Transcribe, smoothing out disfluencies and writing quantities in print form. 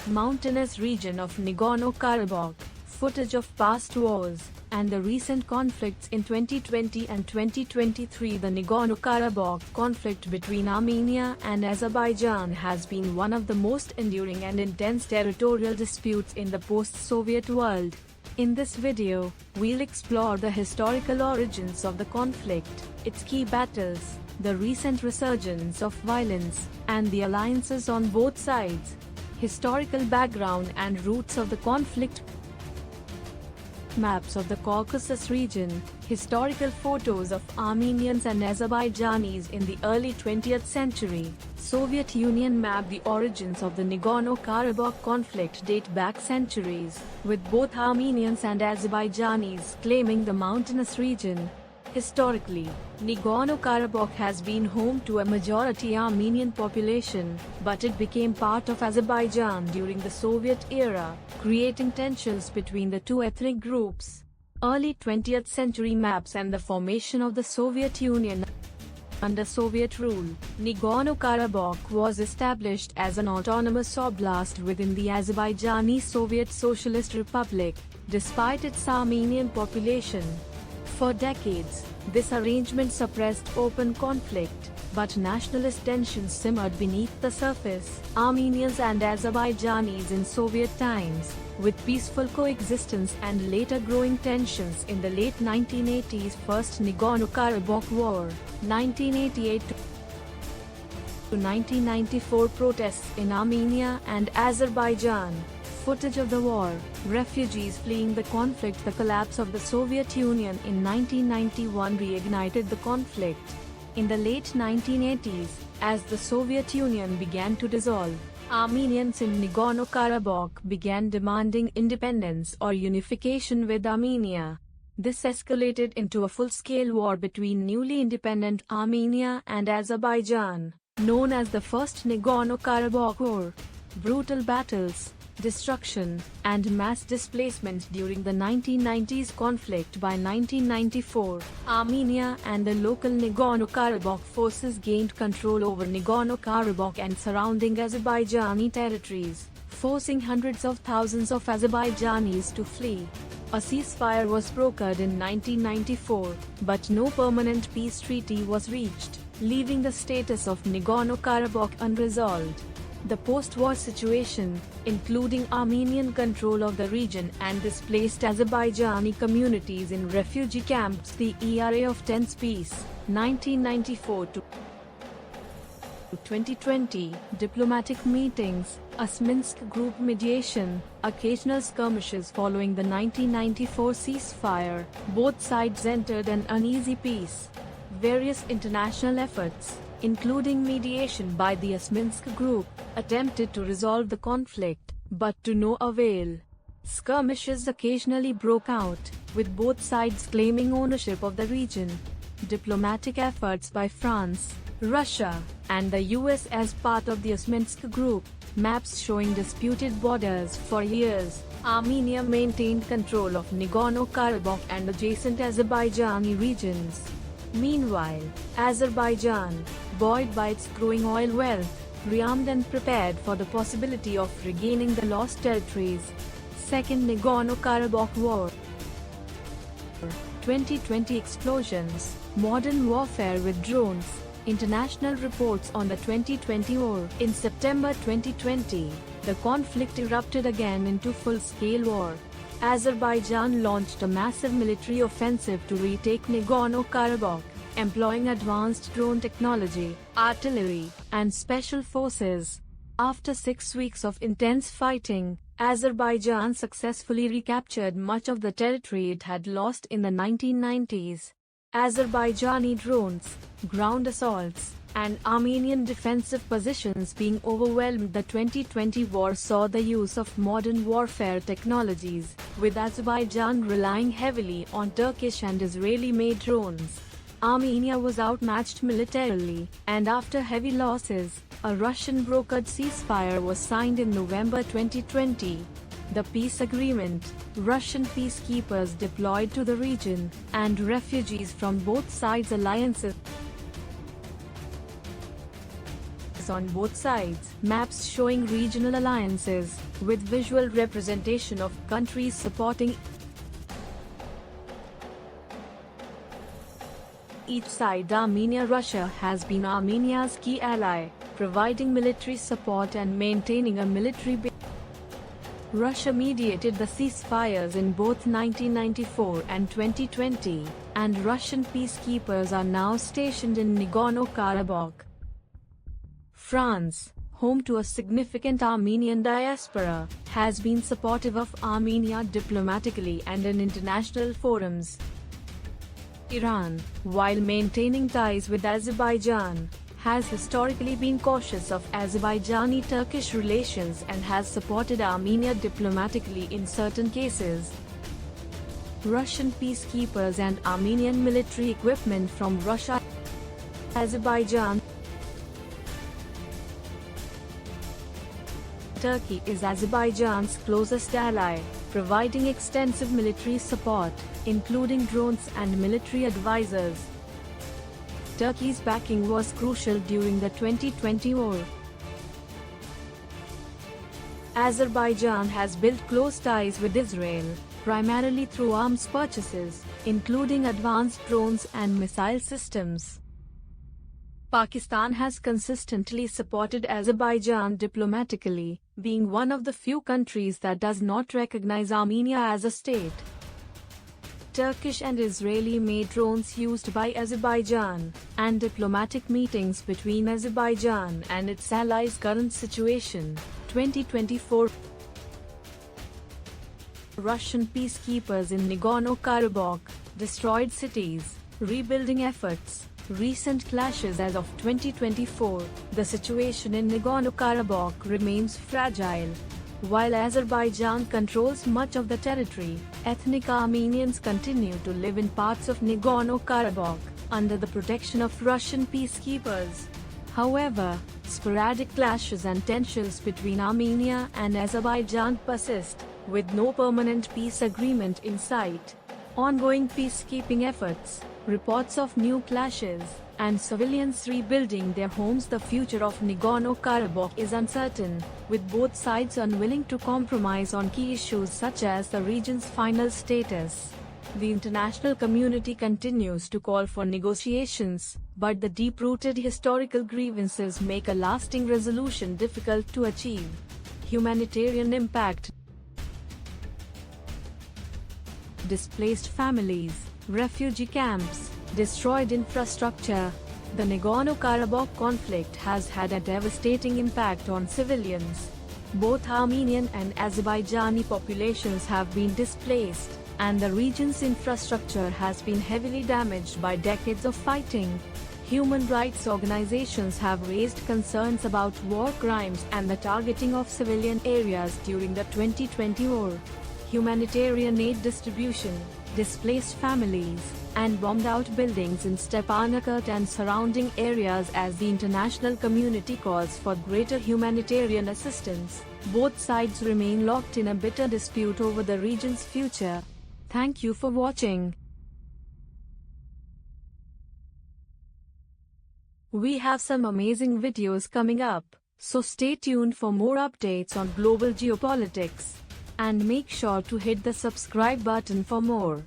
mountainous region of Nagorno Karabakh, footage of past wars, and the recent conflicts in 2020 and 2023. The Nagorno Karabakh conflict between Armenia and Azerbaijan has been one of the most enduring and intense territorial disputes in the post-Soviet world. In this video, we'll explore the historical origins of the conflict, its key battles, the recent resurgence of violence, and the alliances on both sides. Historical background and roots of the conflict. Maps of the Caucasus region, historical photos of Armenians and Azerbaijanis in the early 20th century. Soviet Union map. The origins of the Nagorno-Karabakh conflict date back centuries, with both Armenians and Azerbaijanis claiming the mountainous region. Historically, Nagorno-Karabakh has been home to a majority Armenian population, but it became part of Azerbaijan during the Soviet era, creating tensions between the two ethnic groups. Early 20th century maps and the formation of the Soviet Union. Under Soviet rule, Nagorno-Karabakh was established as an autonomous oblast within the Azerbaijani Soviet Socialist Republic, despite its Armenian population. For decades, this arrangement suppressed open conflict, but nationalist tensions simmered beneath the surface. Armenians and Azerbaijanis in Soviet times, with peaceful coexistence and later growing tensions in the late 1980s. First Nagorno-Karabakh War, 1988 to 1994. Protests in Armenia and Azerbaijan. Footage of the war, refugees fleeing the conflict. The collapse of the Soviet Union in 1991 reignited the conflict. In the late 1980s, as the Soviet Union began to dissolve, Armenians in Nagorno-Karabakh began demanding independence or unification with Armenia. This escalated into a full-scale war between newly independent Armenia and Azerbaijan, known as the First Nagorno-Karabakh War. Brutal battles, destruction, and mass displacement during the 1990s conflict. By 1994, Armenia and the local Nagorno-Karabakh forces gained control over Nagorno-Karabakh and surrounding Azerbaijani territories, forcing hundreds of thousands of Azerbaijanis to flee. A ceasefire was brokered in 1994, but no permanent peace treaty was reached, leaving the status of Nagorno-Karabakh unresolved. The post-war situation, including Armenian control of the region and displaced Azerbaijani communities in refugee camps. The era of tense peace, 1994 to 2020, diplomatic meetings, a Minsk group mediation, occasional skirmishes following the 1994 ceasefire. Both sides entered an uneasy peace. Various international efforts, including mediation by the Minsk group, attempted to resolve the conflict, but to no avail. Skirmishes occasionally broke out, with both sides claiming ownership of the region. Diplomatic efforts by France, Russia, and the US as part of the Minsk group. Maps showing disputed borders. For years, Armenia maintained control of Nagorno-Karabakh and adjacent Azerbaijani regions. Meanwhile, Azerbaijan, buoyed by its growing oil wealth, rearmed and prepared for the possibility of regaining the lost territories. Second Nagorno-Karabakh War. 2020 explosions, modern warfare with drones. International reports on the 2020 war. In September 2020, the conflict erupted again into full-scale war. Azerbaijan launched a massive military offensive to retake Nagorno-Karabakh, employing advanced drone technology, artillery, and special forces. After 6 weeks of intense fighting, Azerbaijan successfully recaptured much of the territory it had lost in the 1990s. Azerbaijani drones, ground assaults, and Armenian defensive positions being overwhelmed. The 2020 war saw the use of modern warfare technologies, with Azerbaijan relying heavily on Turkish and Israeli-made drones. Armenia was outmatched militarily, and after heavy losses, a Russian-brokered ceasefire was signed in November 2020. The peace agreement, Russian peacekeepers deployed to the region, and refugees from both sides' alliances on both sides, maps showing regional alliances, with visual representation of countries supporting each side. Armenia. Russia has been Armenia's key ally, providing military support and maintaining a military base. Russia mediated the ceasefires in both 1994 and 2020, and Russian peacekeepers are now stationed in Nagorno Karabakh. France, home to a significant Armenian diaspora, has been supportive of Armenia diplomatically and in international forums. Iran, while maintaining ties with Azerbaijan, has historically been cautious of Azerbaijani-Turkish relations and has supported Armenia diplomatically in certain cases. Russian peacekeepers and Armenian military equipment from Russia. Azerbaijan. Turkey is Azerbaijan's closest ally, providing extensive military support, including drones and military advisors. Turkey's backing was crucial during the 2020 war. Azerbaijan has built close ties with Israel, primarily through arms purchases, including advanced drones and missile systems. Pakistan has consistently supported Azerbaijan diplomatically, being one of the few countries that does not recognize Armenia as a state. Turkish and Israeli-made drones used by Azerbaijan, and diplomatic meetings between Azerbaijan and its allies. Current situation, 2024. Russian peacekeepers in Nagorno-Karabakh, destroyed cities, rebuilding efforts, recent clashes. As of 2024, the situation in Nagorno-Karabakh remains fragile. While Azerbaijan controls much of the territory, ethnic Armenians continue to live in parts of Nagorno-Karabakh, under the protection of Russian peacekeepers. However, sporadic clashes and tensions between Armenia and Azerbaijan persist, with no permanent peace agreement in sight. Ongoing peacekeeping efforts, reports of new clashes, and civilians rebuilding their homes. The future of Nagorno-Karabakh is uncertain, with both sides unwilling to compromise on key issues such as the region's final status. The international community continues to call for negotiations, but the deep-rooted historical grievances make a lasting resolution difficult to achieve. Humanitarian impact. Displaced families, refugee camps, destroyed infrastructure. The Nagorno-Karabakh conflict has had a devastating impact on civilians. Both Armenian and Azerbaijani populations have been displaced, and the region's infrastructure has been heavily damaged by decades of fighting. Human rights organizations have raised concerns about war crimes and the targeting of civilian areas during the 2020 war. Humanitarian aid distribution, displaced families, and bombed-out buildings in Stepanakert and surrounding areas. As the international community calls for greater humanitarian assistance, both sides remain locked in a bitter dispute over the region's future. Thank you for watching. We have some amazing videos coming up, so stay tuned for more updates on global geopolitics. And make sure to hit the subscribe button for more.